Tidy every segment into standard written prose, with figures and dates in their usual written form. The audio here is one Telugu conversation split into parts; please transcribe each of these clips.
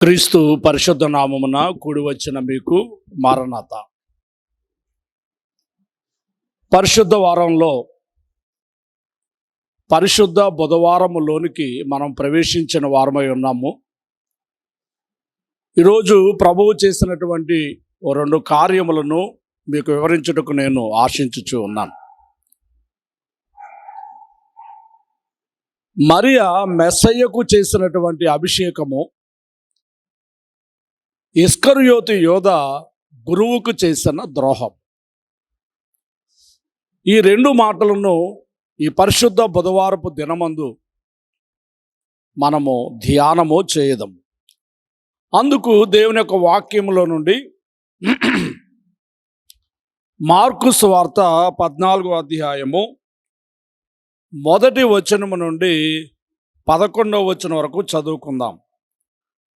క్రీస్తు పరిశుద్ధ నామమున కూడి వచ్చిన మీకు మారనాథ. పరిశుద్ధ వారంలో పరిశుద్ధ బుధవారములోనికి మనం ప్రవేశించిన వారమై ఉన్నాము. ఈరోజు ప్రభువు చేసినటువంటి ఓ 2 కార్యములను మీకు వివరించుటకు నేను ఆశించుచు ఉన్నాను. మరియా మెస్సయ్యకు చేసినటువంటి అభిషేకము, ఇస్కరియోతు యోధ గురువుకు చేసిన ద్రోహం. ఈ 2 మాటలను ఈ పరిశుద్ధ బుధవారపు దినమందు మనము ధ్యానము చేయదము. అందుకు దేవుని యొక్క వాక్యములో నుండి మార్కు సువార్త 14వ అధ్యాయము 1వ వచనము నుండి 11వ వచనం వరకు చదువుకుందాం.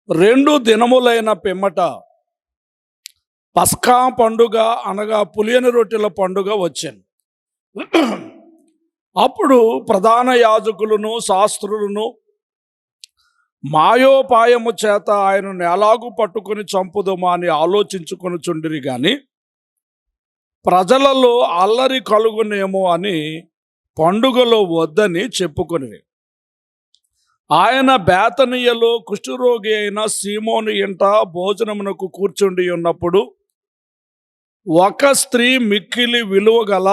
2 దినములైన పిమ్మట పస్కా పండుగ అనగా పులియని రొట్టెల పండుగ వచ్చాను. అప్పుడు ప్రధాన యాజకులను శాస్త్రులను మాయోపాయము చేత ఆయనను ఎలాగూ పట్టుకొని చంపుదమా అని ఆలోచించుకొనుచుండిరి గాని ప్రజలలో అల్లరి కలుగునేమో అని పండుగలో వద్దని చెప్పుకొని ఆయన బేతనీయలో కుష్ఠరోగి అయిన సీమోను ఇంట భోజనమునకు కూర్చుండి ఉన్నప్పుడు ఒక స్త్రీ మిక్కిలి విలువగల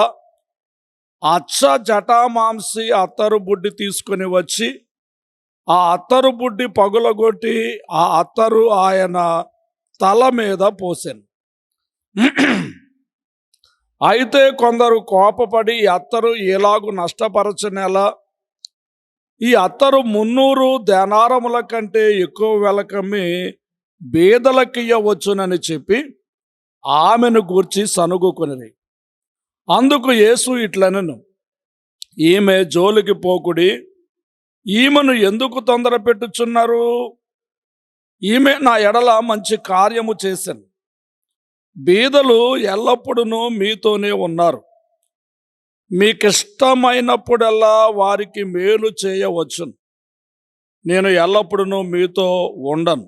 అచ్చ జటామాంసి అత్తరు బుడ్డి తీసుకొని వచ్చి ఆ అత్తరు బుడ్డి పగులగొట్టి ఆ అత్తరు ఆయన తల మీద పోసెను. అయితే కొందరు కోపపడి ఈ అత్తరు ఎలాగూ నష్టపరచనేలా, ఈ అత్తరు 300 దేనారముల కంటే ఎక్కువ వెలకమ్మి బీదలకియ్యవచ్చునని చెప్పి ఆమెను గూర్చి సనుగుకొనిరి. అందుకు యేసు ఇట్లనెను, ఈమె జోలికి పోకుడి, ఈమెను ఎందుకు తొందర పెట్టుచున్నారు? ఈమె నా ఎడల మంచి కార్యము చేశాను. బీదలు ఎల్లప్పుడూ మీతోనే ఉన్నారు, మీకిష్టమైనప్పుడల్లా వారికి మేలు చేయవచ్చును. నేను ఎల్లప్పుడూ మీతో ఉండను.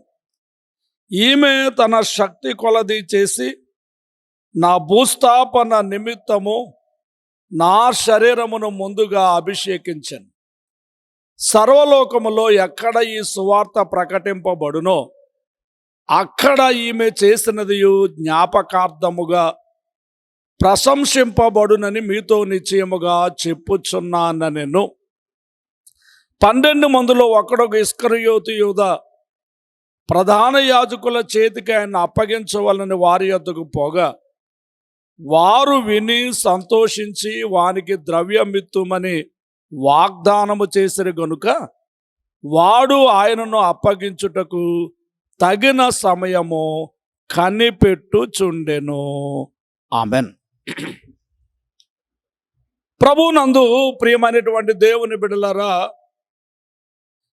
ఈమె తన శక్తి కొలది చేసి నా భూస్థాపన నిమిత్తము నా శరీరమును ముందుగా అభిషేకించాను. సర్వలోకములో ఎక్కడ ఈ సువార్త ప్రకటింపబడునో అక్కడ ఈమె చేసినది జ్ఞాపకార్థముగా ప్రశంసింపబడునని మీతో నిశ్చయముగా చెప్పుచున్నానెను. 12 మందిలో ఒకడొక ఇస్కరియోతు యూద ప్రధాన యాజకుల చేతికి ఆయన అప్పగించవలని వారి యొద్దకు పోగా వారు విని సంతోషించి వానికి ద్రవ్యమిత్తుమని వాగ్దానము చేసిరి గనుక వాడు ఆయనను అప్పగించుటకు తగిన సమయము కనిపెట్టుచుండెను. ఆమెన్. ప్రభువునందు ప్రియమైనటువంటి దేవుని బిడ్డలారా,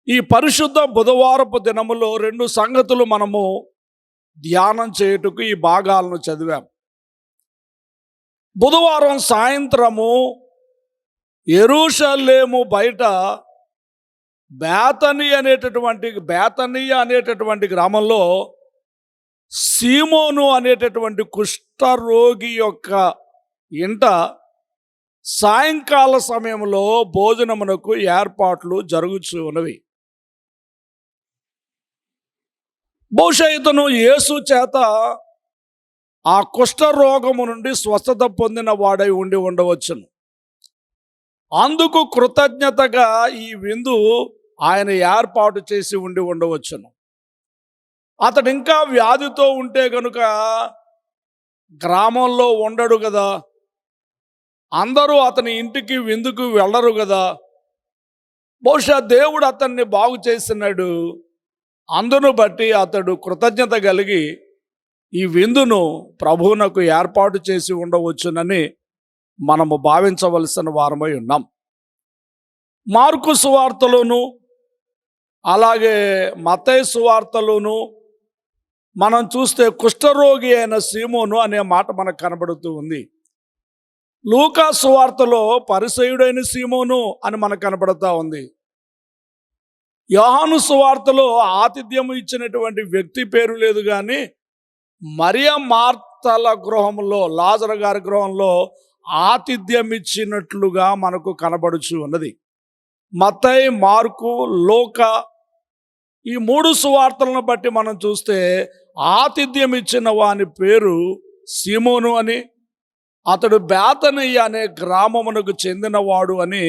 ఈ పరిశుద్ధ బుధవారపు దినములో 2 సంగతులు మనము ధ్యానం చేయుటకు ఈ భాగాలను చదివాం. బుధవారం సాయంత్రము యెరూషలేము బయట బేతనీయ అనేటటువంటి గ్రామంలో సీమోను అనేటటువంటి కుష్ఠరోగి యొక్క ఇంట సాయంకాల సమయంలో భోజనమునకు ఏర్పాట్లు జరుగుతూ ఉన్నవి. బహుశా ఇతను యేసు చేత ఆ కుష్ఠరోగము నుండి స్వస్థత పొందిన వాడై ఉండి ఉండవచ్చును. అందుకు కృతజ్ఞతగా ఈ విందు ఆయన ఏర్పాటు చేసి ఉండి ఉండవచ్చును. అతడు ఇంకా వ్యాధితో ఉంటే గనుక గ్రామంలో ఉండడు కదా, అందరూ అతని ఇంటికి విందుకు వెళ్ళరు కదా. బహుశా దేవుడు అతన్ని బాగు చేసినాడు. అందును బట్టి అతడు కృతజ్ఞత కలిగి ఈ విందును ప్రభువునకు ఏర్పాటు చేసి ఉండవచ్చునని మనము భావించవలసిన వారమై ఉన్నాం. మార్కు సువార్తలోను అలాగే మత్తయి సువార్తలోను మనం చూస్తే కుష్ఠరోగి అయిన సీమోను అనే మాట మనకు కనబడుతూ ఉంది. లూకా సువార్తలో పరిసయ్యుడైన సీమోను అని మనకు కనబడుతూ ఉంది. యోహాను సువార్తలో ఆతిథ్యం ఇచ్చినటువంటి వ్యక్తి పేరు లేదు, కానీ మరియా మార్తల గృహంలో, లాజరు గారి గృహంలో ఆతిథ్యం ఇచ్చినట్లుగా మనకు కనబడుచు ఉన్నది. మత్తయి, మార్కు, లూకా ఈ 3 సువార్తలను బట్టి మనం చూస్తే ఆతిథ్యం ఇచ్చిన వాని పేరు సీమోను అని, అతడు బేతనియ అనే గ్రామమునకు చెందినవాడు అని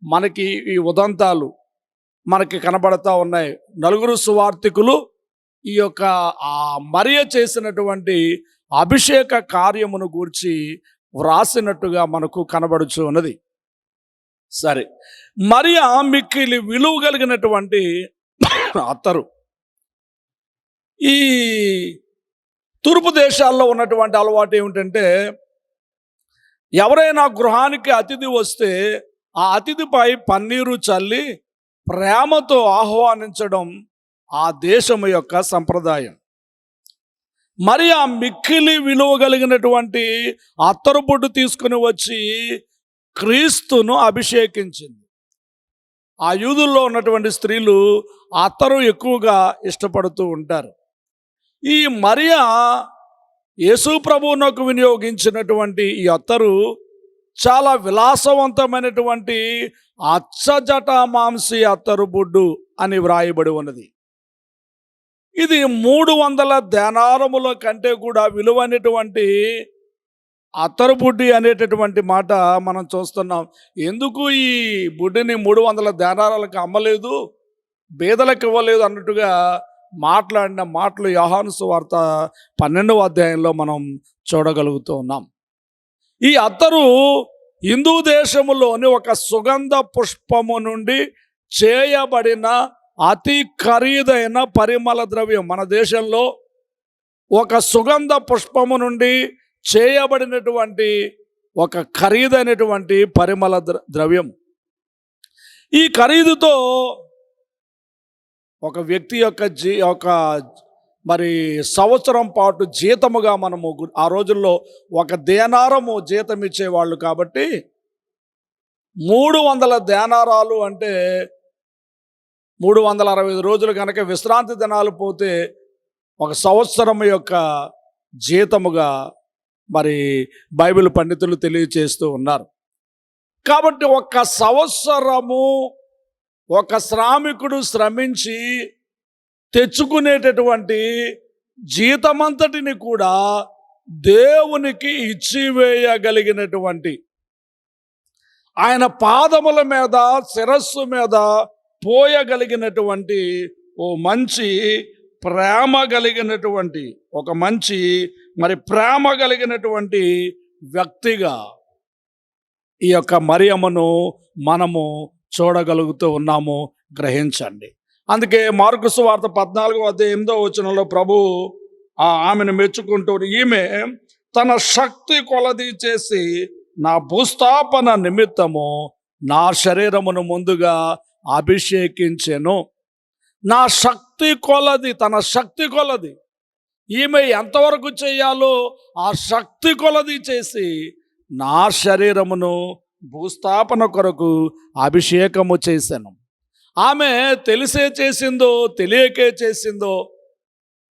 మనకి ఈ ఉదంతాలు మనకి కనబడతా ఉన్నాయి. 4 సువార్తికులు ఈ యొక్క మరియ చేసినటువంటి అభిషేక కార్యమును గూర్చి వ్రాసినట్టుగా మనకు కనబడుచు ఉన్నది. సరే, మరియ మిక్కిలి విలువ కలిగినటువంటి అత్తరు. ఈ తూర్పు దేశాల్లో ఉన్నటువంటి అలవాటు ఏమిటంటే, ఎవరైనా గృహానికి అతిథి వస్తే ఆ అతిథిపై పన్నీరు చల్లి ప్రేమతో ఆహ్వానించడం ఆ దేశం యొక్క సంప్రదాయం. మరి ఆ మిక్కిలి విలువ కలిగినటువంటి అత్తరు బొడ్డు తీసుకుని వచ్చి క్రీస్తును అభిషేకించింది. ఆ యూదుల్లో ఉన్నటువంటి స్త్రీలు అత్తరు ఎక్కువగా ఇష్టపడుతూ ఉంటారు. ఈ మరియా యేసు ప్రభువునకు వినియోగించినటువంటి ఈ అత్తరు చాలా విలాసవంతమైనటువంటి అచ్చజట మాంసి అత్తరు బొడ్డు అని వ్రాయబడి ఉన్నది. ఇది 300 దేనారముల కంటే కూడా విలువైనటువంటి అత్తరు బుడ్డి అనేటటువంటి మాట మనం చూస్తున్నాం. ఎందుకు ఈ బుడ్డిని 300 దేనారాలకు అమ్మలేదు, బేదలకు ఇవ్వలేదు అన్నట్టుగా మాట్లాడిన మాటలు యోహాను సువార్త 12వ అధ్యాయంలో మనం చూడగలుగుతూ ఉన్నాం. ఈ అత్తరు హిందూ దేశములోని ఒక సుగంధ పుష్పము నుండి చేయబడిన అతి ఖరీదైన పరిమళ ద్రవ్యం. మన దేశంలో ఒక సుగంధ పుష్పము నుండి చేయబడినటువంటి ఒక ఖరీదైనటువంటి పరిమళ ద్రవ్యం. ఈ ఖరీదుతో ఒక వ్యక్తి యొక్క మరి సంవత్సరం పాటు జీతముగా మనము ఆ రోజుల్లో 1 దేనారము జీతం ఇచ్చేవాళ్ళు. కాబట్టి 300 దేనారాలు అంటే 365 రోజులు కనుక విశ్రాంతి దినాలు పోతే 1 సంవత్సరం యొక్క జీతముగా మరి బైబిల్ పండితులు తెలియచేస్తూ ఉన్నారు. కాబట్టి 1 సంవత్సరము ఒక శ్రామికుడు శ్రమించి తెచ్చుకునేటటువంటి జీతమంతటిని కూడా దేవునికి ఇచ్చివేయగలిగినటువంటి, ఆయన పాదముల మీద, శిరస్సు మీద పోయగలిగినటువంటి ఓ మంచి ప్రేమ కలిగినటువంటి, ఒక మంచి ప్రేమ కలిగినటువంటి వ్యక్తిగా ఈ యొక్క మరియమ్మను మనము చూడగలుగుతూ ఉన్నాము. గ్రహించండి. అందుకే మార్కు సువార్త 14వ అధ్యాయం 8వ వచనంలో ప్రభు ఆమెను మెచ్చుకుంటూ, ఈమె తన శక్తి కొలది చేసి నా భూస్థాపన నిమిత్తము నా శరీరమును ముందుగా అభిషేకించెను. నా శక్తి కొలది, తన శక్తి కొలది, ఈమె ఎంతవరకు చేయాలో ఆ శక్తి కొలది చేసి నా శరీరమును భూస్థాపన కొరకు అభిషేకము చేశాను. ఆమె తెలిసే చేసిందో తెలియకే చేసిందో,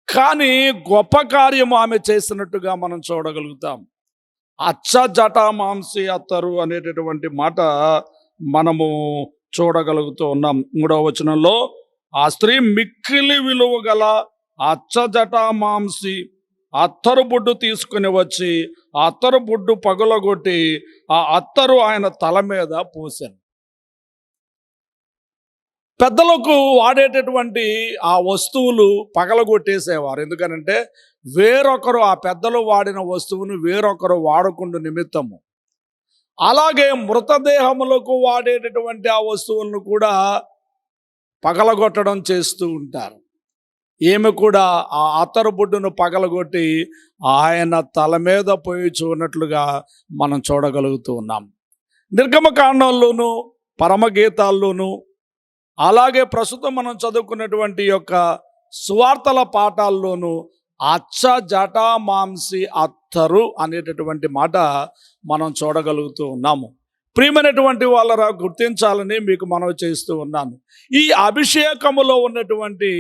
కానీ గొప్ప కార్యము ఆమె చేసినట్టుగా మనం చూడగలుగుతాం. అచ్చజట మాంసి అత్తరు అనేటటువంటి మాట మనము చూడగలుగుతూ ఉన్నాం. 3వ వచనంలో ఆ స్త్రీ మిక్కిలి విలువ గల అచ్చజట మాంసి అత్తరు బుడ్డు తీసుకుని వచ్చి ఆ అత్తరు బుడ్డు పగులగొట్టి ఆ అత్తరు ఆయన తల మీద పోసాను. పెద్దలకు వాడేటటువంటి ఆ వస్తువులు పగలగొట్టేసేవారు. ఎందుకనంటే వేరొకరు, ఆ పెద్దలు వాడిన వస్తువును వేరొకరు వాడకుండా నిమిత్తము. అలాగే మృతదేహములకు వాడేటటువంటి ఆ వస్తువులను కూడా పగలగొట్టడం చేస్తూ ఉంటారు. ఈమె కూడా ఆ అత్తరు బుడ్డును పగలగొట్టి ఆయన తల మీద పోయి చూడనట్లుగా మనం చూడగలుగుతూ ఉన్నాం. నిర్గమకాండంలోను, పరమగీతాల్లోను, అలాగే ప్రస్తుతం మనం చదువుకున్నటువంటి యొక్క సువార్తల పాఠాల్లోనూ అచ్చజట మాంసి అత్తరు అనేటటువంటి మాట మనం చూడగలుగుతూ ఉన్నాము. ప్రియమైనటువంటి వాళ్ళరా, గుర్తించాలని మీకు మనవి చేస్తూ ఉన్నాను. ఈ అభిషేకములో ఉన్నటువంటి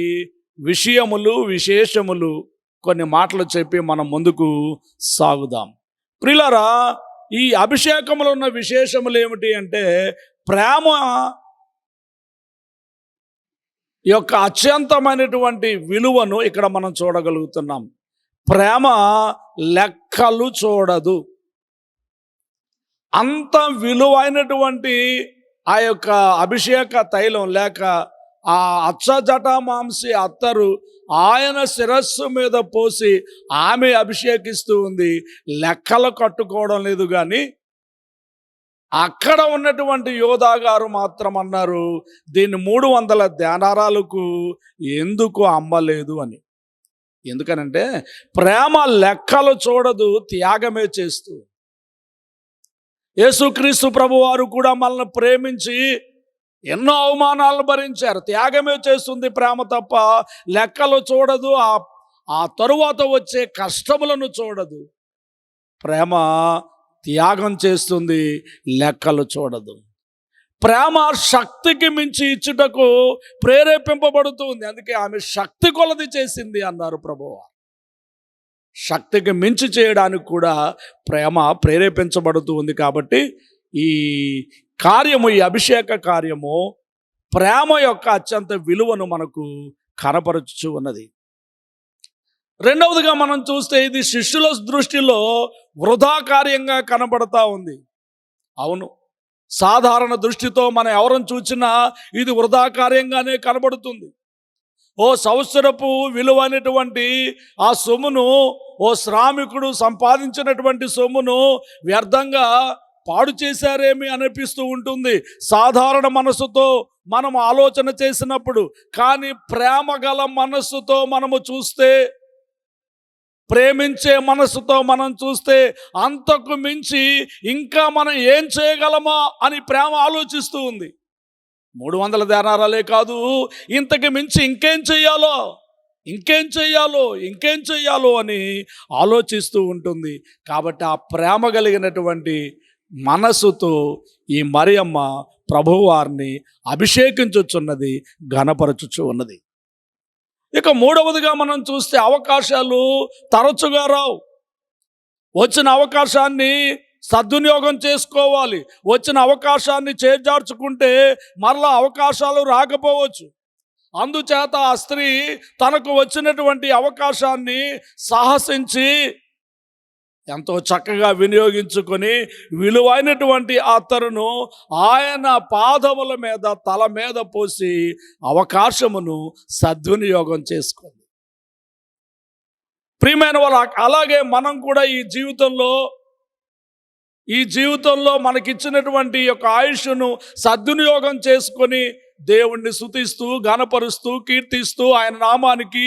విషయములు, విశేషములు కొన్ని మాటలు చెప్పి మనం ముందుకు సాగుదాం. ప్రియులారా, ఈ అభిషేకములో ఉన్న విశేషములు ఏమిటి అంటే, ప్రేమ యొక్క అత్యంతమైనటువంటి విలువను ఇక్కడ మనం చూడగలుగుతున్నాం. ప్రేమ లెక్కలు చూడదు. అంత విలువైనటువంటి ఆ యొక్క అభిషేక తైలం లేక ఆ అచ్చజటామాంసి అత్తరు ఆయన శిరస్సు మీద పోసి ఆమె అభిషేకిస్తూ ఉంది. లెక్కలు కట్టుకోవడం లేదు. కానీ అక్కడ ఉన్నటువంటి యోధా గారు మాత్రం అన్నారు, దీన్ని 300 దేనారాలకు ఎందుకు అమ్మలేదు అని. ఎందుకనంటే ప్రేమ లెక్కలు చూడదు, త్యాగమే చేస్తూ. యేసుక్రీస్తు ప్రభువారు కూడా మనల్ని ప్రేమించి ఎన్నో అవమానాలను భరించారు. త్యాగమే చేస్తుంది ప్రేమ తప్ప లెక్కలు చూడదు. ఆ తరువాత వచ్చే కష్టములను చూడదు. ప్రేమ త్యాగం చేస్తుంది, లెక్కలు చూడదు. ప్రేమ శక్తికి మించి ఇచ్చుటకు ప్రేరేపింపబడుతుంది. అందుకే ఆమె శక్తి కొలది చేసింది అన్నారు ప్రభువారు. శక్తికి మించి చేయడానికి కూడా ప్రేమ ప్రేరేపించబడుతూ ఉంది. కాబట్టి ఈ కార్యము, ఈ అభిషేక కార్యము ప్రేమ యొక్క అత్యంత విలువను మనకు కనపరచుచు ఉన్నది. రెండవదిగా మనం చూస్తే ఇది శిష్యుల దృష్టిలో వృధా కార్యంగా కనబడతా ఉంది. అవును, సాధారణ దృష్టితో మనం ఎవరిని చూసినా ఇది వృధా కార్యంగానే కనబడుతుంది. ఓ సంవత్సరపు విలువైనటువంటి ఆ సొమ్మును, ఓ శ్రామికుడు సంపాదించినటువంటి సొమ్మును వ్యర్థంగా పాడు చేశారేమి అనిపిస్తూ ఉంటుంది సాధారణ మనసుతో మనం ఆలోచన చేసినప్పుడు. కానీ ప్రేమ గల మనస్సుతో మనము చూస్తే, ప్రేమించే మనసుతో మనం చూస్తే అంతకు మించి ఇంకా మనం ఏం చేయగలమా అని ప్రేమ ఆలోచిస్తూ ఉంది. 300 దేనారాలే కాదు, ఇంతకు మించి ఇంకేం చెయ్యాలో అని ఆలోచిస్తూ ఉంటుంది. కాబట్టి ఆ ప్రేమ కలిగినటువంటి మనసుతో ఈ మరియమ్మ ప్రభువారిని అభిషేకించుచున్నది, ఘనపరచుచు ఉన్నది. ఇక మూడవదిగా మనం చూస్తే అవకాశాలు తరచుగా రావు. వచ్చిన అవకాశాన్ని సద్వినియోగం చేసుకోవాలి. వచ్చిన అవకాశాన్ని చేజార్చుకుంటే మరలా అవకాశాలు రాకపోవచ్చు. అందుచేత ఆ స్త్రీ తనకు వచ్చినటువంటి అవకాశాన్ని సాహసించి ఎంతో చక్కగా వినియోగించుకొని విలువైనటువంటి అత్తరును ఆయన పాదముల మీద, తల మీద పోసి అవకాశమును సద్వినియోగం చేసుకుంది. ప్రియమైన వాళ్ళ, అలాగే మనం కూడా ఈ జీవితంలో మనకిచ్చినటువంటి యొక్క ఆయుష్ను సద్వినియోగం చేసుకొని దేవుణ్ణి స్తుతిస్తూ, ఘనపరుస్తూ, కీర్తిస్తూ, ఆయన నామానికి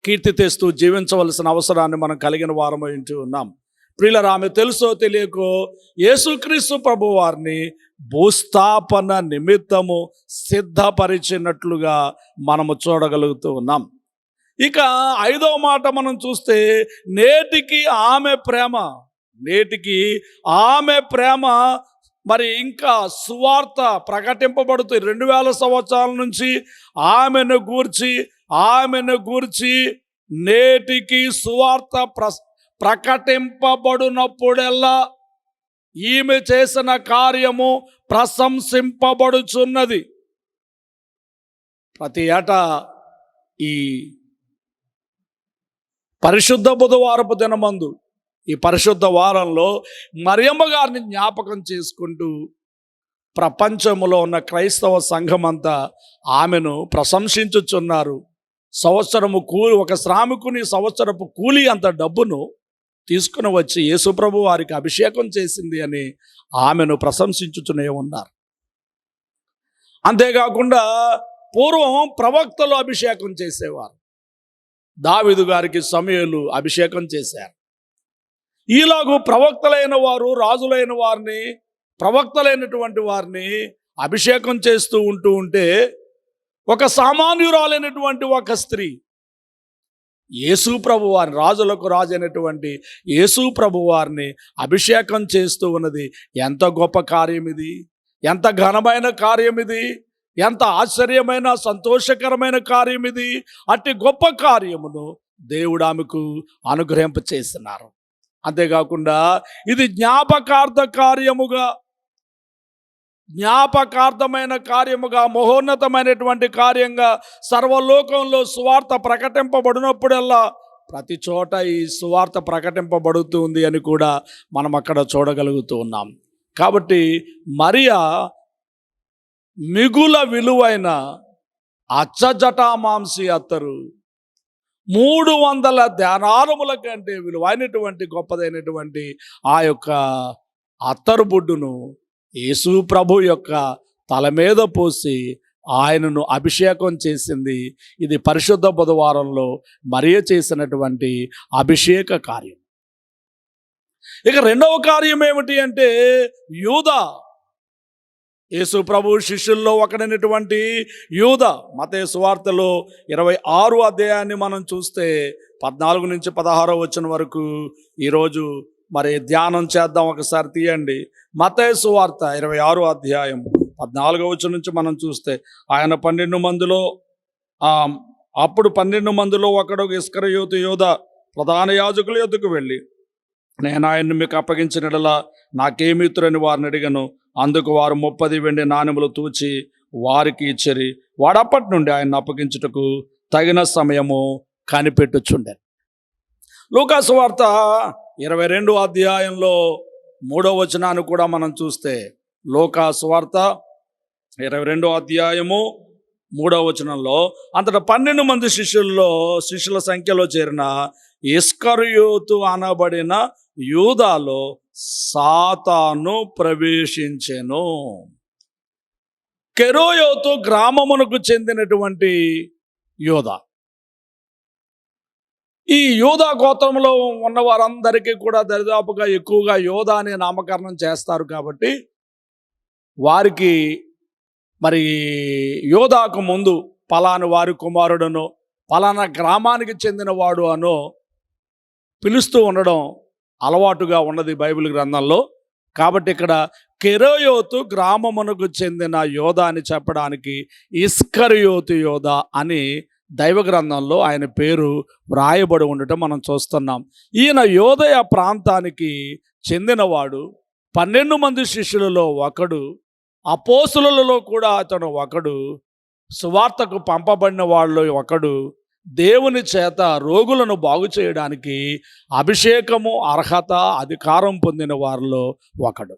కీర్తి తెస్తూ జీవించవలసిన అవసరాన్ని మనం కలిగిన వారమై ఉన్నాం. ప్రియులారా, ఆమె తెలుసో తెలియకో యేసుక్రీస్తు ప్రభువారిని భూస్థాపన నిమిత్తము సిద్ధపరిచినట్లుగా మనము చూడగలుగుతూ ఉన్నాం. ఇక 5వ మాట మనం చూస్తే నేటికి ఆమె ప్రేమ మరి ఇంకా సువార్త ప్రకటింపబడుతుంది. 2000 సంవత్సరాల నుంచి ఆమెను గూర్చి నేటికి సువార్త ప్రకటింపబడినప్పుడెల్లా ఈమె చేసిన కార్యము ప్రశంసింపబడుచున్నది. ప్రతి ఏటా ఈ పరిశుద్ధ బుధవారపు దినమందు, ఈ పరిశుద్ధ వారంలో మరియమ్మ గారిని జ్ఞాపకం చేసుకుంటూ ప్రపంచంలో ఉన్న క్రైస్తవ సంఘమంతా ఆమెను ప్రశంసించుచున్నారు. ఒక శ్రామికుని సంవత్సరపు కూలి అంత డబ్బును తీసుకుని వచ్చి యేసుప్రభు వారికి అభిషేకం చేసింది అని ఆమెను ప్రశంసించుతూనే ఉన్నారు. అంతేకాకుండా పూర్వం ప్రవక్తలు అభిషేకం చేసేవారు. దావీదు గారికి సమూయేలు అభిషేకం చేశారు. ఈలాగు ప్రవక్తలైన వారు, రాజులైన వారిని, ప్రవక్తలైనటువంటి వారిని అభిషేకం చేస్తూ ఉంటే ఒక సామాన్యురాలైనటువంటి ఒక స్త్రీ యేసు ప్రభు వారిని, రాజులకు రాజు అయినటువంటి యేసు ప్రభు వారిని అభిషేకం చేస్తూ ఉన్నది. ఎంత గొప్ప కార్యం ఇది, ఎంత ఘనమైన కార్యం ఇది, ఎంత ఆశ్చర్యమైన సంతోషకరమైన కార్యం ఇది. అట్టి గొప్ప కార్యమును దేవుడు ఆమెకు అనుగ్రహింప చేస్తున్నారు. అంతేకాకుండా ఇది జ్ఞాపకార్థమైన కార్యముగా, మహోన్నతమైనటువంటి కార్యంగా సర్వలోకంలో సువార్త ప్రకటింపబడినప్పుడల్లా ప్రతి చోట ఈ సువార్త ప్రకటింపబడుతుంది అని కూడా మనం అక్కడ చూడగలుగుతూ ఉన్నాం. కాబట్టి మరియా మిగుల విలువైన అచ్చజటామాంసి అత్తరు 300 ధ్యానారముల కంటే విలువైనటువంటి గొప్పదైనటువంటి ఆ యొక్క అత్తరు బొడ్డును యేసు ప్రభు యొక్క తల మీద పోసి ఆయనను అభిషేకం చేసింది. ఇది పరిశుద్ధ బుధవారంలో మరియ చేసినటువంటి అభిషేక కార్యం. ఇక రెండవ కార్యం ఏమిటి అంటే యూదా, యేసు ప్రభు శిష్యుల్లో ఒకడైనటువంటి యూదా. మత్తయి సువార్తలో 26 అధ్యాయాన్ని మనం చూస్తే 14 నుంచి 16 వచనం వరకు ఈరోజు మరి ధ్యానం చేద్దాం. ఒకసారి తీయండి. మత్తయి సువార్త 26 అధ్యాయం 14 వచనం నుంచి మనం చూస్తే, ఆయన 12 మందిలో అప్పుడు 12 మందిలో ఒకడు ఇస్కరియోతు యూదా ప్రధాన యాజకుల యొద్దకు వెళ్ళి, నేను ఆయన్ని మీకు అప్పగించినలా నాకేమిత్రుని వారిని అడిగాను. అందుకు వారు 30 వెండి నాణెములు తూచి వారికి ఇచ్చిరి. వాడప్పటి నుండి ఆయన్ని అప్పగించుటకు తగిన సమయము కనిపెట్టుచుండే. లూకాసు వార్త 22 అధ్యాయంలో 3వ వచనాన్ని కూడా మనం చూస్తే, లూకాసు వార్త 22 అధ్యాయము 3వ వచనంలో, అంతటా 12 మంది శిష్యుల సంఖ్యలో చేరిన ఇస్కరియోతు అనబడిన యూదాలో సాతాను ప్రవేశించెను. కెరోయోతు గ్రామమునకు చెందినటువంటి యూదా. ఈ యూదా గోత్రంలో ఉన్న వారందరికీ కూడా దరిదాపుగా ఎక్కువగా యూదా అనే నామకరణం చేస్తారు. కాబట్టి వారికి మరి యూదాకు ముందు పలానా వారి కుమారుడనో పలానా గ్రామానికి చెందినవాడు అనో పిలుస్తూ ఉండడం అలవాటుగా ఉన్నది బైబిల్ గ్రంథంలో. కాబట్టి ఇక్కడ కెరోయోతు గ్రామమునకు చెందిన యోధా అని చెప్పడానికి ఇస్కరియోతు యోధా అని దైవ గ్రంథంలో ఆయన పేరు వ్రాయబడి ఉండటం మనం చూస్తున్నాం. ఈయన యోదయ ప్రాంతానికి చెందినవాడు. 12 మంది శిష్యులలో ఒకడు, అపోస్తులలో కూడా అతను ఒకడు, సువార్తకు పంపబడిన వాళ్ళు ఒకడు, దేవుని చేత రోగులను బాగు చేయడానికి అభిషేకము, అర్హత, అధికారం పొందిన వారిలో ఒకడు.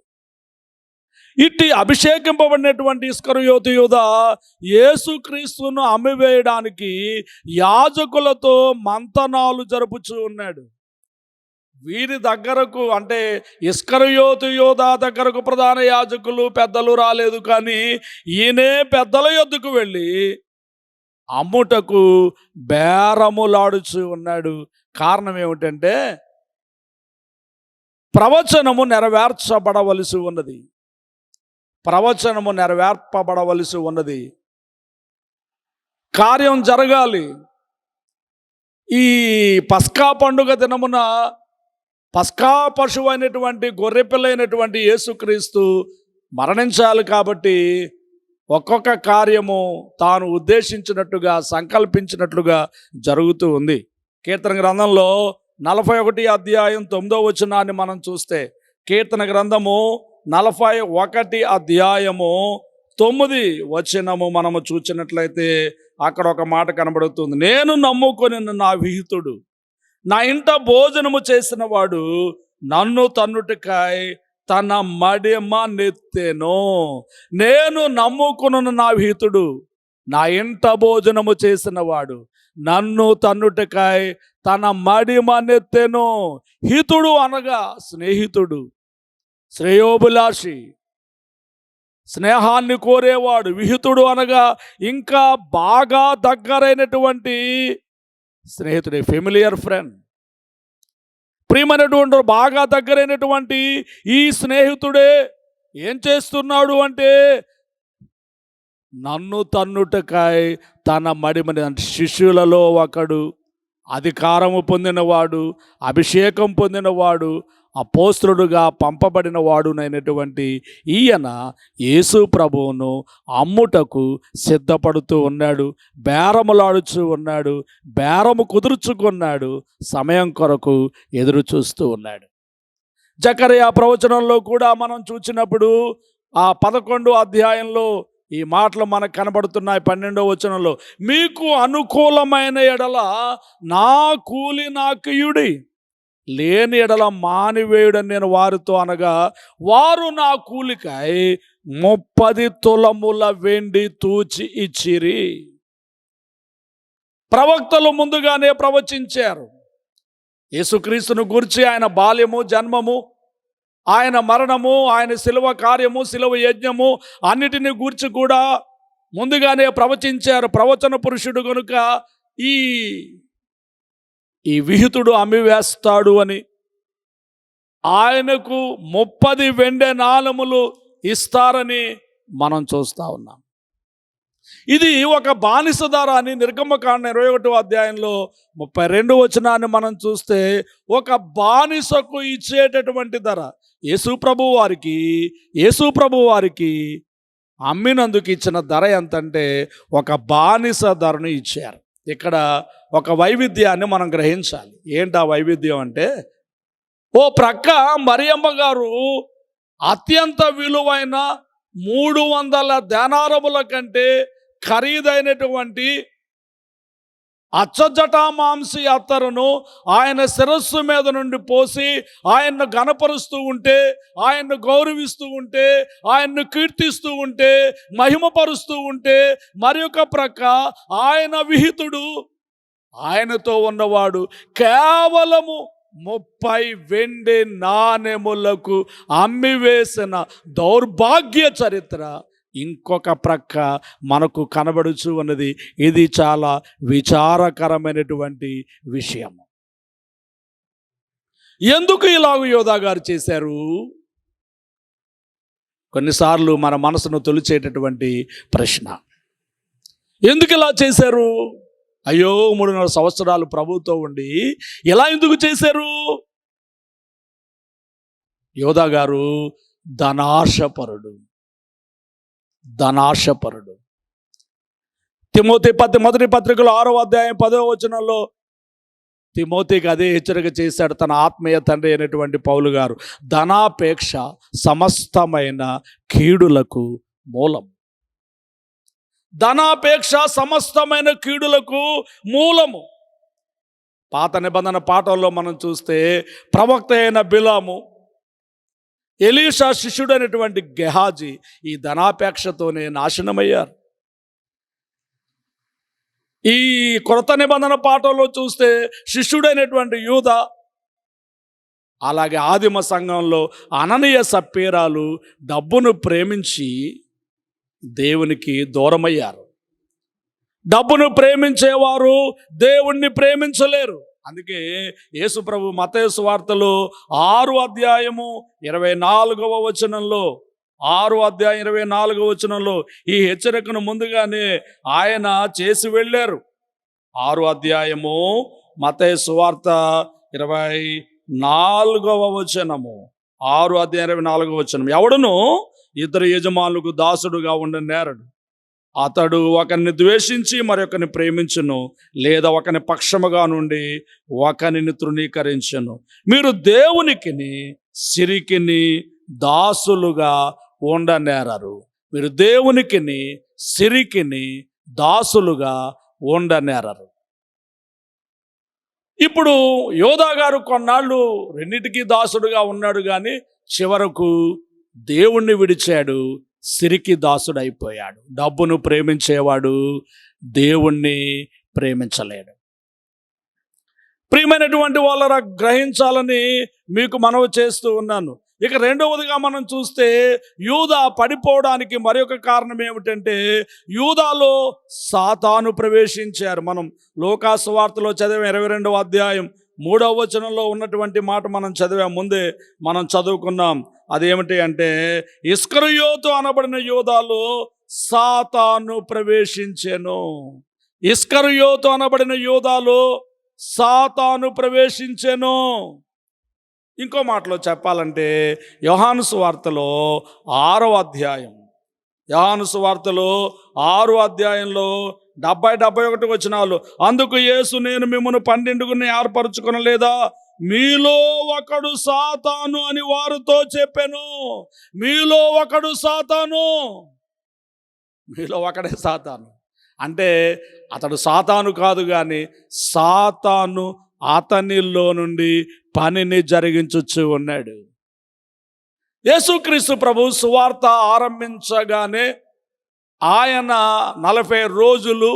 ఇట్టి అభిషేకింపబడినటువంటి ఇస్కరియోతు యూదా యేసుక్రీస్తును అమ్మివేయడానికి యాజకులతో మంతనాలు జరుపుచూ ఉన్నాడు. వీరి దగ్గరకు, అంటే ఇస్కరియోతు యూదా దగ్గరకు ప్రధాన యాజకులు పెద్దలు రాలేదు, కానీ ఈయనే పెద్దల యొద్దకు వెళ్ళి అమ్ముటకు బేరములాడుచూ ఉన్నాడు. కారణం ఏమిటంటే ప్రవచనము నెరవేర్చబడవలసి ఉన్నది. ప్రవచనము నెరవేర్పబడవలసి ఉన్నది. కార్యం జరగాలి. ఈ పస్కా పండుగ దినమున పస్కా పశువు అయినటువంటి గొర్రెపిల్లైనటువంటి యేసుక్రీస్తు మరణించాలి. కాబట్టి ఒక్కొక్క కార్యము తాను ఉద్దేశించినట్టుగా, సంకల్పించినట్లుగా జరుగుతూ ఉంది. కీర్తన గ్రంథంలో 41 అధ్యాయం 9వ వచనాన్ని మనం చూస్తే, కీర్తన గ్రంథము 41 అధ్యాయము 9 వచనము మనము చూచినట్లయితే అక్కడ ఒక మాట కనబడుతుంది. నేను నమ్ముకొని నా విహితుడు, నా ఇంట భోజనము చేసిన వాడు నన్ను తన్నుటికాయ తన మడిమ నెత్తెను. నేను నమ్ముకున్న నా విహితుడు, నా ఇంట భోజనము చేసిన వాడు నన్ను తన్నుటికాయ తన మడిమ నెత్తెను. హితుడు అనగా స్నేహితుడు, శ్రేయోభిలాషి, స్నేహాన్ని కోరేవాడు. విహితుడు అనగా ఇంకా బాగా దగ్గరైనటువంటి స్నేహితుడే, ఫెమిలియర్ ఫ్రెండ్. ప్రియమైనటువంటి బాగా దగ్గరైనటువంటి ఈ స్నేహితుడే ఏం చేస్తున్నాడు అంటే నన్ను తన్నుటకాయ తన మడిమని, అంటే శిష్యులలో ఒకడు అధికారము పొందినవాడు, అభిషేకం పొందినవాడు, అపోస్తలుడుగా పంపబడిన వాడునైనటువంటి ఈయన యేసు ప్రభువును అమ్ముటకు సిద్ధపడుతూ ఉన్నాడు, బేరములాడుచూ ఉన్నాడు, బేరము కుదుర్చుకున్నాడు, సమయం కొరకు ఎదురు చూస్తూ ఉన్నాడు. జకరియా ప్రవచనంలో కూడా మనం చూసినప్పుడు ఆ 11వ అధ్యాయంలో ఈ మాటలు మనకు కనబడుతున్నాయి. 12వ వచనంలో, మీకు అనుకూలమైన ఎడల నా కూలి నాకియుడి, లేని ఎడల మానివేయుడని నేను వారితో అనగా, వారు నా కూలికై 30 తులముల వెండి తూచి ఇచ్చిరి. ప్రవక్తలు ముందుగానే ప్రవచించారు. యేసుక్రీస్తును గూర్చి, ఆయన బాల్యము, జన్మము, ఆయన మరణము, ఆయన శిలువ కార్యము, శిలువ యజ్ఞము అన్నిటిని గూర్చి కూడా ముందుగానే ప్రవచించారు. ప్రవచన పురుషుడు కనుక ఈ విహితుడు అమ్మివేస్తాడు అని, ఆయనకు 30 వెండి నాణెములు ఇస్తారని మనం చూస్తూ ఉన్నాం. ఇది ఒక బానిస ధర అని నిర్గమకాండ 21వ అధ్యాయంలో 32వ వచనాన్ని మనం చూస్తే, ఒక బానిసకు ఇచ్చేటటువంటి ధర యేసు ప్రభు వారికి అమ్మినందుకు ఇచ్చిన ధర ఎంతంటే ఒక బానిస ధరను ఇచ్చారు. ఇక్కడ ఒక వైవిధ్యాన్ని మనం గ్రహించాలి. ఏంటి ఆ వైవిధ్యం అంటే, ఓ ప్రక్క మరియమ్మ గారు అత్యంత విలువైన 300 దేనారముల కంటే ఖరీదైనటువంటి అచ్చజటామాంసి అత్తరును ఆయన శిరస్సు మీద నుండి పోసి ఆయన్ను గణపరుస్తూ ఉంటే, ఆయన్ను గౌరవిస్తూ ఉంటే, ఆయన్ను కీర్తిస్తూ ఉంటే, మహిమపరుస్తూ ఉంటే, మరి ఒక ప్రక్క ఆయన విహితుడు, ఆయనతో ఉన్నవాడు కేవలము 30 వెండి నాణెములకు అమ్మివేసిన దౌర్భాగ్య చరిత్ర ఇంకొక ప్రక్క మనకు కనబడుచు ఉన్నది. ఇది చాలా విచారకరమైనటువంటి విషయం. ఎందుకు ఇలాగ యోధా గారు చేశారు? కొన్నిసార్లు మన మనసును తొలిచేటటువంటి ప్రశ్న, ఎందుకు ఇలా చేశారు? అయ్యో 3.5 సంవత్సరాలు ప్రభుతో ఉండి ఇలా ఎందుకు చేశారు? యోధా గారు ధనాశపరుడు. తిమోతి మొదటి పత్రికలో 6వ అధ్యాయం 10వ వచనంలో తిమోతికి అదే హెచ్చరిక చేశాడు తన ఆత్మీయ తండ్రి అయినటువంటి పౌలు గారు. ధనాపేక్ష సమస్తమైన కీడులకు మూలం. ధనాపేక్ష సమస్తమైన కీడులకు మూలము. పాత నిబంధన పాఠంలో మనం చూస్తే ప్రవక్త అయిన బిలాము, ఎలీషా శిష్యుడైనటువంటి గెహాజీ ఈ ధనాపేక్షతోనే నాశనమయ్యారు. ఈ కొత్త నిబంధన పాఠంలో చూస్తే శిష్యుడైనటువంటి యూదా, అలాగే ఆదిమ సంఘంలో అననీయ సప్పీరాలు డబ్బును ప్రేమించి దేవునికి దూరమయ్యారు. డబ్బును ప్రేమించేవారు దేవుణ్ణి ప్రేమించలేరు. అందుకే యేసు ప్రభు మత్తయి సువార్తలో 6వ అధ్యాయము 24వ వచనంలో 6వ అధ్యాయం 24వ వచనంలో ఈ హెచ్చరికను ముందుగానే ఆయన చేసి వెళ్ళారు. 6వ అధ్యాయము మత్తయి సువార్త 24వ వచనము, 6వ అధ్యాయం 24వ వచనం, ఎవడును 2 యజమానులకు దాసుడుగా ఉండనేరడు. అతడు ఒకరిని ద్వేషించి మరొకరిని ప్రేమించును, లేదా ఒకని పక్షముగా నుండి ఒకరిని తృణీకరించును. మీరు దేవునికిని సిరికిని దాసులుగా ఉండనేరరు. మీరు దేవునికిని సిరికిని దాసులుగా ఉండనేరరు. ఇప్పుడు యోధా గారు కొన్నాళ్ళు రెండిటికి దాసుడుగా ఉన్నాడు, కానీ చివరకు దేవుణ్ణి విడిచాడు, సిరికి దాసుడైపోయాడు. డబ్బును ప్రేమించేవాడు దేవుణ్ణి ప్రేమించలేడు. ప్రియమైనటువంటి వాళ్ళ గ్రహించాలని మీకు మనవి చేస్తూ ఉన్నాను. ఇక రెండవదిగా మనం చూస్తే యూదా పడిపోవడానికి మరొక కారణం ఏమిటంటే, యూదాలో సాతాను ప్రవేశించారు. మనం లూకా సువార్తలో చదివే 22వ అధ్యాయం 3వ వచనంలో ఉన్నటువంటి మాట మనం చదివే ముందే మనం చదువుకున్నాం. అదేమిటి అంటే, ఇస్కరియోతు అనబడిన యూదాలో సాతాను ప్రవేశించెను. ఇస్కరియోతు అనబడిన యూదాలో సాతాను ప్రవేశించెను. ఇంకో మాటలో చెప్పాలంటే యోహాను సువార్తలో 6వ అధ్యాయం, యోహాను సువార్తలో 6వ అధ్యాయంలో 70-71 వచనాలు, అందుకు యేసు, నేను మిమ్మల్ని 12 ఏర్పరచుకొనలేదా? మీలో ఒకడు సాతాను అని వారితో చెప్పెను. మీలో ఒకడు సాతాను, మీలో ఒకడే సాతాను అంటే అతడు సాతాను కాదు, కానీ సాతాను అతనిలో నుండి పనిని జరిగించుచు ఉన్నాడు. యేసుక్రీస్తు ప్రభు సువార్త ఆరంభించగానే ఆయన 40 రోజులు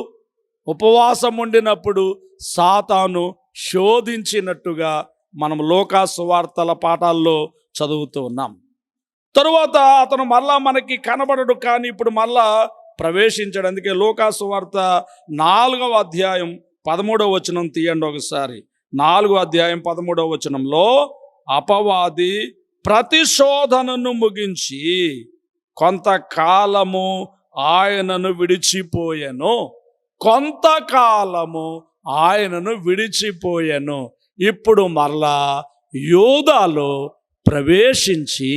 ఉపవాసం ఉండినప్పుడు సాతాను శోధించినట్టుగా మనం లూకా సువార్తల పాఠాల్లో చదువుతూ ఉన్నాం. తరువాత అతను మళ్ళా మనకి కనబడడు, కానీ ఇప్పుడు మళ్ళా ప్రవేశించాడు. అందుకే లూకా సువార్త 4వ అధ్యాయం 13వ వచనం తీయండి ఒకసారి. 4వ అధ్యాయం 13వ వచనంలో, అపవాది ప్రతిశోధనను ముగించి కొంతకాలము ఆయనను విడిచిపోయెను. కొంతకాలము ఆయనను విడిచిపోయెను. ఇప్పుడు మరలా యూదాలో ప్రవేశించి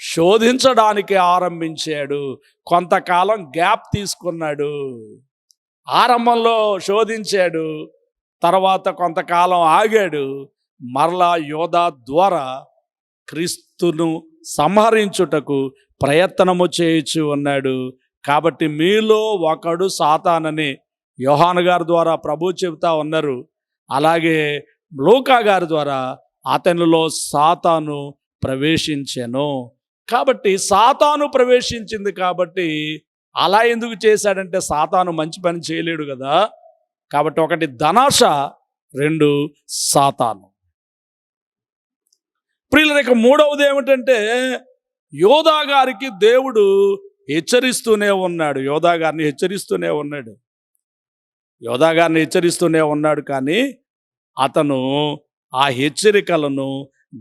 శోధించడానికి ఆరంభించాడు. కొంతకాలం గ్యాప్ తీసుకున్నాడు. ఆరంభంలో శోధించాడు, తర్వాత కొంతకాలం ఆగాడు. మరలా యోధా ద్వారా క్రీస్తును సంహరించుటకు ప్రయత్నము చేయుచు ఉన్నాడు. కాబట్టి మీలో ఒకడు సాతానని యోహాను గారి ద్వారా ప్రభు చెబుతా ఉన్నారు. అలాగే లూకా గారి ద్వారా అతనిలో సాతాను ప్రవేశించెను. కాబట్టి సాతాను ప్రవేశించింది కాబట్టి అలా ఎందుకు చేశాడంటే సాతాను మంచి పని చేయలేడు కదా. కాబట్టి ఒకటి ధనాశ, 2 సాతాను. ప్రియులైన మూడవది ఏమిటంటే యోధా గారికి దేవుడు హెచ్చరిస్తూనే ఉన్నాడు. యోధా గారిని హెచ్చరిస్తూనే ఉన్నాడు కానీ అతను ఆ హెచ్చరికలను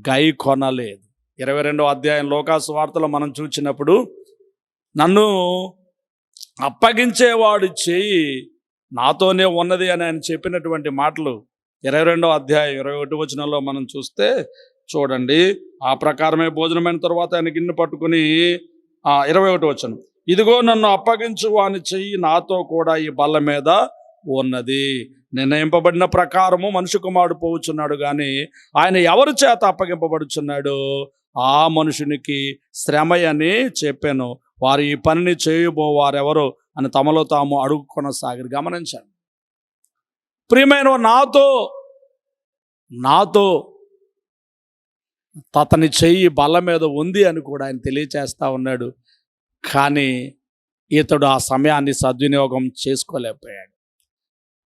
గైకొనలేదు. 22వ అధ్యాయం లూకా సువార్తలో మనం చూసినప్పుడు, నన్ను అప్పగించేవాడు చెయ్యి నాతోనే ఉన్నది అని ఆయన చెప్పినటువంటి మాటలు 22వ అధ్యాయం 21 వచనంలో మనం చూస్తే చూడండి. ఆ ప్రకారమే భోజనమైన తర్వాత ఆయన గిన్నె పట్టుకుని 21 వచనం, ఇదిగో నన్ను అప్పగించు వాని చెయ్యి నాతో కూడా ఈ బల్ల మీద ఉన్నది. నిర్ణయింపబడిన ప్రకారము మనుష్య కుమారుడు పోవుచున్నాడు, కానీ ఆయన ఎవరి చేత అప్పగింపబడుచున్నాడో ఆ మనుషునికి శ్రమ అని చెప్పాను. వారు ఈ పనిని చేయబోవారెవరో అని తమలో తాము అడుగుకొనసాగారు. గమనించండి ప్రియమైన, నాతో అతని చెయ్యి బల్ల మీద ఉంది అని కూడా ఆయన తెలియచేస్తా ఉన్నాడు. కానీ ఇతడు ఆ సమయాన్ని సద్వినియోగం చేసుకోలేకపోయాడు.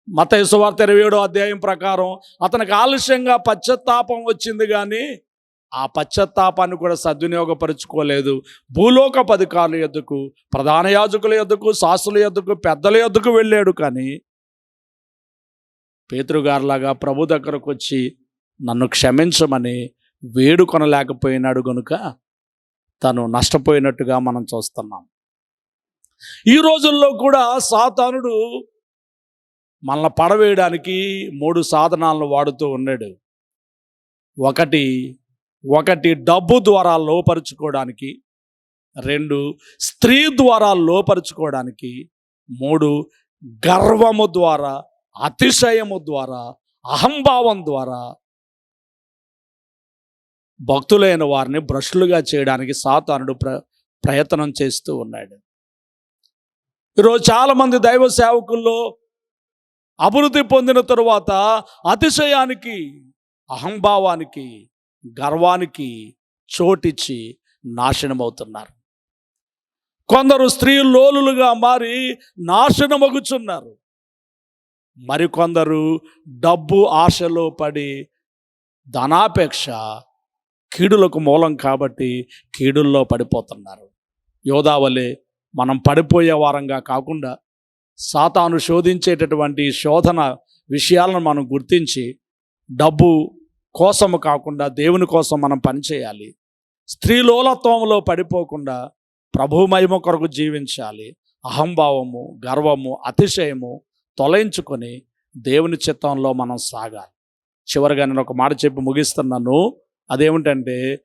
మత్తయి సువార్త 27వ అధ్యాయం ప్రకారం అతనికి ఆలస్యంగా పశ్చాత్తాపం వచ్చింది, కానీ ఆ పశ్చాత్తాపాన్ని కూడా సద్వినియోగపరుచుకోలేదు. భూలోకపు అధికారుల యొద్దకు, ప్రధాన యాజకుల యొద్దకు, శాస్త్రుల యొద్దకు, పెద్దల యొద్దకు వెళ్ళాడు. కానీ పేతురుగారిలాగా ప్రభు దగ్గరకు వచ్చి నన్ను క్షమించమని వేడుకొనలేకపోయినాడు గనుక తను నష్టపోయినట్టుగా మనం చూస్తున్నాం. ఈ రోజుల్లో కూడా సాతానుడు మనల్ని పడవేయడానికి 3 సాధనాలను వాడుతూ ఉన్నాడు. ఒకటి డబ్బు ద్వారా లోపరుచుకోవడానికి, 2 స్త్రీ ద్వారా లోపరుచుకోవడానికి, 3 గర్వము ద్వారా, అతిశయము ద్వారా, అహంభావం ద్వారా భక్తులైన వారిని భ్రష్టులుగా చేయడానికి సాతానుడు ప్రయత్నం చేస్తూ ఉన్నాడు. ఈరోజు చాలామంది దైవ సేవకుల్లో అభివృద్ధి పొందిన తరువాత అతిశయానికి, అహంభావానికి, గర్వానికి చోటిచ్చి నాశనమవుతున్నారు. కొందరు స్త్రీ లోలులుగా మారి నాశనమగుచున్నారు. మరికొందరు డబ్బు ఆశలో పడి ధనాపేక్ష కీడులకు మూలం కాబట్టి కీడుల్లో పడిపోతున్నారు. యోధావలే మనం పడిపోయే వారంగా కాకుండా సాతాను శోధించేటటువంటి శోధన విషయాలను మనం గుర్తించి డబ్బు కోసము కాకుండా దేవుని కోసం మనం పనిచేయాలి. స్త్రీలోలత్వంలో పడిపోకుండా ప్రభు మహిమ కొరకు జీవించాలి. అహంభావము, గర్వము, అతిశయము తొలగించుకొని దేవుని చిత్తంలో మనం సాగాలి. చివరిగా నేను ఒక మాట చెప్పి ముగిస్తున్నాను. అదేమిటంటే,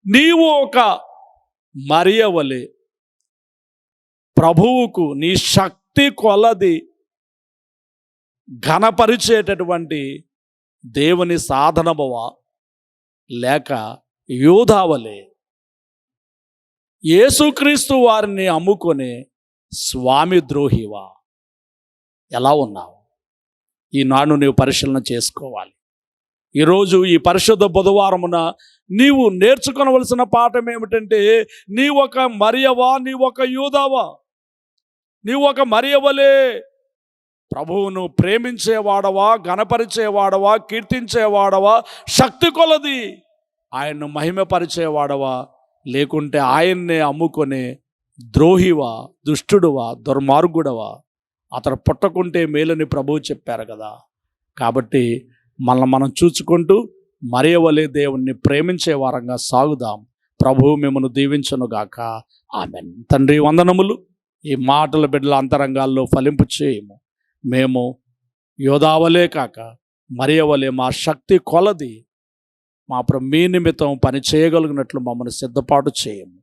నీవు ఒక మరియ వలె ప్రభువుకు నీ శక్తి కొలది ఘనపరిచేటటువంటి దేవుని సాధనమువా, లేక యూదావలే యేసుక్రీస్తు వారిని అమ్ముకొని స్వామి ద్రోహివా? ఎలా ఉన్నావు? ఈనాడు నీవు పరిశీలన చేసుకోవాలి. ఈరోజు ఈ పరిశుద్ధ బుధవారమున నీవు నేర్చుకోవలసిన పాఠం ఏమిటంటే, నీ ఒక మరియవా, నీ ఒక యూదావా? నీ ఒక మరియవలే ప్రభువును ప్రేమించేవాడవా, గణపరిచేవాడవా, కీర్తించేవాడవా, శక్తి కొలది ఆయన్ను మహిమపరిచేవాడవా, లేకుంటే ఆయన్నే అమ్ముకొనే ద్రోహివా, దుష్టుడువా, దుర్మార్గుడవా? అతను పుట్టకుంటే మేలని ప్రభువు చెప్పారు కదా. కాబట్టి మనం చూచుకుంటూ మరియ వలె దేవుణ్ణి ప్రేమించే వారంగా సాగుదాం. ప్రభువు మిమ్మల్ని దీవించునుగాక. ఆమెన్. తండ్రి వందనములు. ఈ మాటల బిడ్డల అంతరంగాల్లో ఫలింపు చేయము. మేము యోధావలే కాక మరియ వలె మా శక్తి కొలది మీ నిమిత్తం పని చేయగలిగినట్లు మమ్మల్ని సిద్ధపాటు చేయము.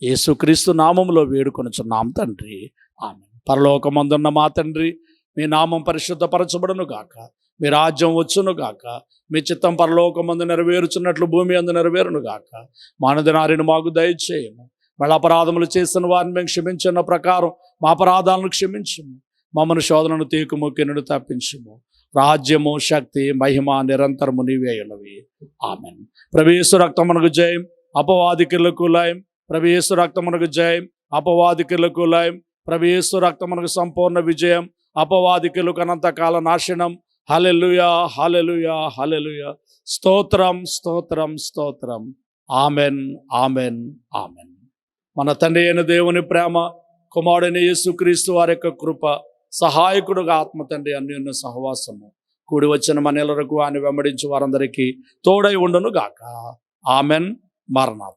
యేసుక్రీస్తు నామములో వేడుకొనుచున్నాం తండ్రి. ఆమెన్. పరలోకమందున్న మా తండ్రి, మీ నామం పరిశుద్ధపరచబడును గాక, మీ రాజ్యం వచ్చును గాక, మీ చిత్తం పరలోకమందు నెరవేరుచున్నట్లు భూమి అందు నెరవేరును గాక. మానదినారిని మాకు దయచేయము. మళ్ళీ అపరాధములు చేసిన వారిని మేము క్షమించిన ప్రకారం మా అపరాధాలను క్షమించము. మమ్మల్ని శోధనను తీకుము, కిన్నుడు తప్పించుము. రాజ్యము, శక్తి, మహిమ నిరంతరము నీవే ఉన్నవి. ఆమెన్. ప్రభు యేసు రక్తమునకు జయం, అపవాదికులకు లయం. ప్రభు యేసు రక్తమునకు జయం, అపవాదికులకు లయం. ప్రభు యేసు రక్తమునకు సంపూర్ణ విజయం, అపవాదికులకు అనంతకాల నాశనం. హల్లెలూయా, హల్లెలూయా, హల్లెలూయా. స్తోత్రం, స్తోత్రం, స్తోత్రం. Amen, amen, amen. మన తండ్రి అయిన దేవుని ప్రేమ, కుమారుడైన యేసుక్రీస్తు వారి యొక్క కృప, సహాయకుడుగా ఆత్మ తండ్రి అన్యోన్య సహవాసము కూడి వచ్చిన మనెల్లరకు ఆయన వెంబడించి వారందరికీ తోడై ఉండును గాక. ఆమెన్. మరణాత్.